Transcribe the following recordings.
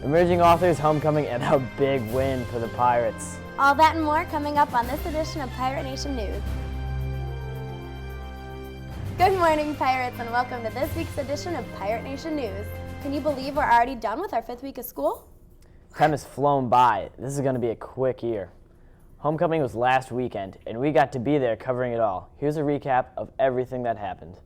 Emerging Authors Homecoming and a big win for the Pirates. All that and more coming up on this edition of Pirate Nation News. Good morning, Pirates, and welcome to this week's edition of Pirate Nation News. Can you believe we're already done with our 5th week of school? Time has flown by. This is going to be a quick year. Homecoming was last weekend, and we got to be there covering it all. Here's a recap of everything that happened.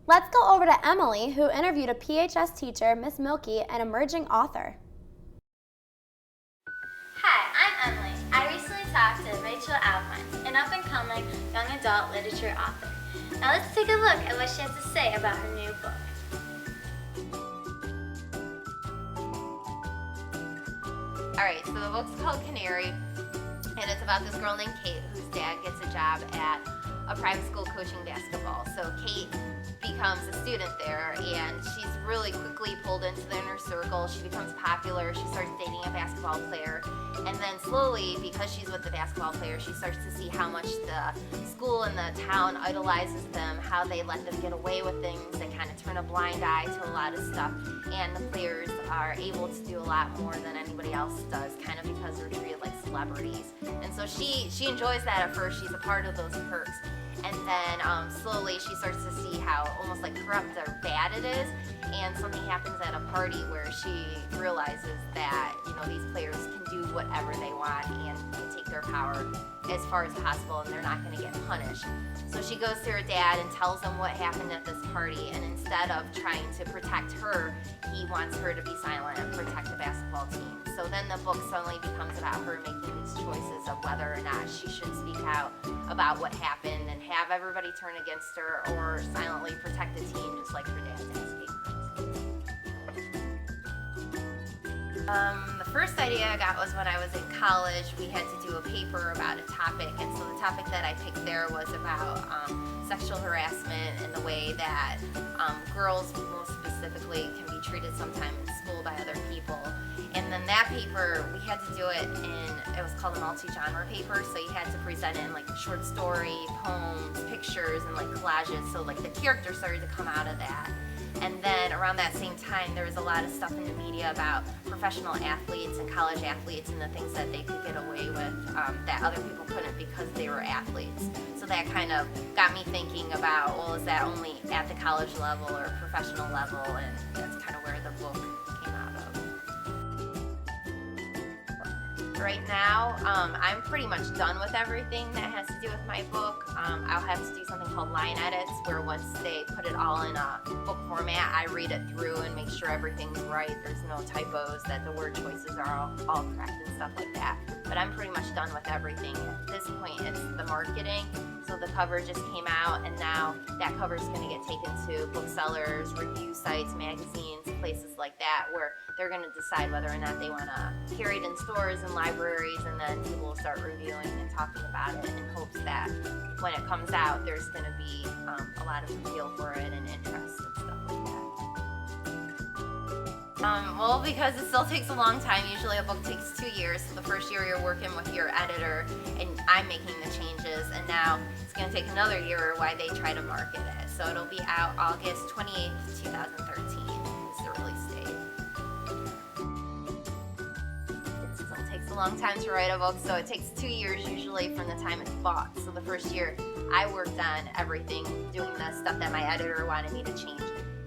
Let's go over to Emily, who interviewed a PHS teacher, Miss Milky, an emerging author. Hi, I'm Emily. I recently talked to Rachel Alphonse, an up-and-coming young adult literature author. Now let's take a look at what she has to say about her new book. Alright, so the book's called Canary, and it's about this girl named Kate whose dad gets a job at a private school coaching basketball. So Kate becomes a student there, and she's really quickly pulled into the inner circle. She becomes popular, she starts dating a basketball player, and then slowly, because she's with the basketball player, she starts to see how much the school and the town idolizes them, how they let them get away with things and kind of turn a blind eye to a lot of stuff, and the players are able to do a lot more than anybody else does, kind of because they're treated like celebrities. And so she enjoys that at first. She's a part of those perks. And then slowly she starts to see how almost like corrupt or bad it is, and something happens at a party where she realizes that, you know, these players can do whatever they want and can take their power as far as possible, and they're not going to get punished. So she goes to her dad and tells him what happened at this party, and instead of trying to protect her, he wants her to be silent and protect the basketball team. So then the book suddenly becomes about her making these choices of whether or not she should speak out about what happened and have everybody turn against her, or silently protect the team just like her dad's asking. The first idea I got was when I was in college. We had to do a paper about a topic, and so the topic that I picked there was about sexual harassment and the way that girls most specifically can be treated sometimes in school by other people. And then that paper, we had to do it it was called a multi-genre paper, so you had to present it in like short story, poems, pictures, and like collages, so like the character started to come out of that. And then around that same time, there was a lot of stuff in the media about professional athletes and college athletes and the things that they could get away with that other people couldn't because they were athletes. So that kind of got me thinking about, well, is that only at the college level or professional level? And that's kind of where the book came out of. right now, I'm pretty much done with everything that has to do with my book. I'll have to do something called line edits, where once they put it all in a book format, I read it through and make sure everything's right, there's no typos, that the word choices are all correct and stuff like that. But I'm pretty much done with everything. At this point, it's the marketing. So the cover just came out, and now that cover is going to get taken to booksellers, review sites, magazines, places like that, where they're going to decide whether or not they want to carry it in stores and libraries, and then people will start reviewing and talking about it in hopes that when it comes out, there's going to be a lot of appeal for it and interest and stuff like that. Well, because it still takes a long time. Usually a book takes 2 years. So the first year you're working with your editor and I'm making the changes, and now it's going to take another year while they try to market it. So it'll be out August 28th, 2013 is the release date. It still takes a long time to write a book, so it takes 2 years usually from the time it's bought. So the first year I worked on everything, doing the stuff that my editor wanted me to change.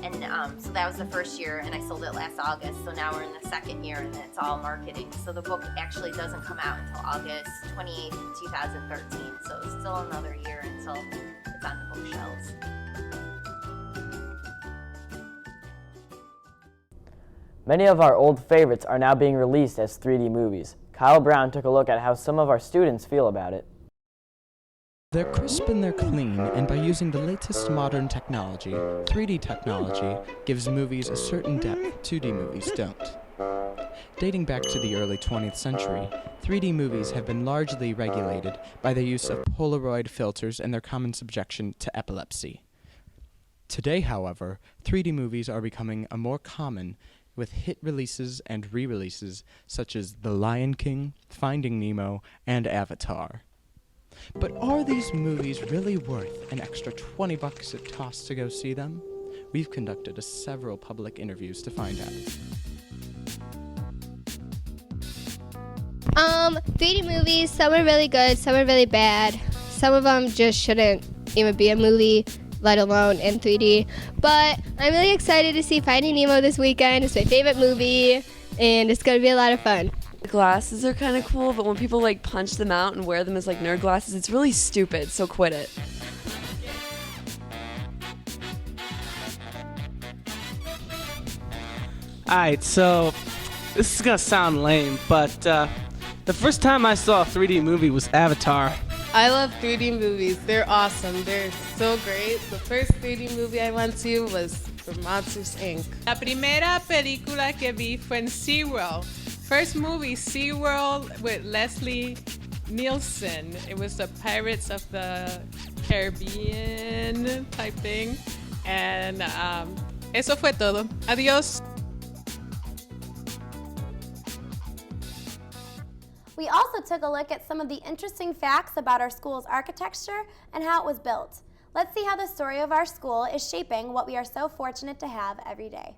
And so that was the first year, and I sold it last August. So now we're in the second year, and it's all marketing. So the book actually doesn't come out until August 28th, 2013. So it's still another year until it's on the bookshelves. Many of our old favorites are now being released as 3D movies. Kyle Brown took a look at how some of our students feel about it. They're crisp and they're clean, and by using the latest modern technology, 3D technology gives movies a certain depth 2D movies don't. Dating back to the early 20th century, 3D movies have been largely regulated by the use of Polaroid filters and their common subjection to epilepsy. Today, however, 3D movies are becoming a more common, with hit releases and re-releases such as The Lion King, Finding Nemo, and Avatar. But are these movies really worth an extra $20 a toss to go see them? We've conducted several public interviews to find out. 3D movies, some are really good, some are really bad. Some of them just shouldn't even be a movie, let alone in 3D. But I'm really excited to see Finding Nemo this weekend. It's my favorite movie, and it's going to be a lot of fun. The glasses are kind of cool, but when people like punch them out and wear them as like nerd glasses, it's really stupid, so quit it. Alright, so this is gonna sound lame, but the first time I saw a 3D movie was Avatar. I love 3D movies. They're awesome. They're so great. The first 3D movie I went to was for Monsters, Inc. La primera película que vi fue en SeaWorld. First movie, SeaWorld with Leslie Nielsen. It was the Pirates of the Caribbean type thing. And eso fue todo. Adiós. We also took a look at some of the interesting facts about our school's architecture and how it was built. Let's see how the story of our school is shaping what we are so fortunate to have every day.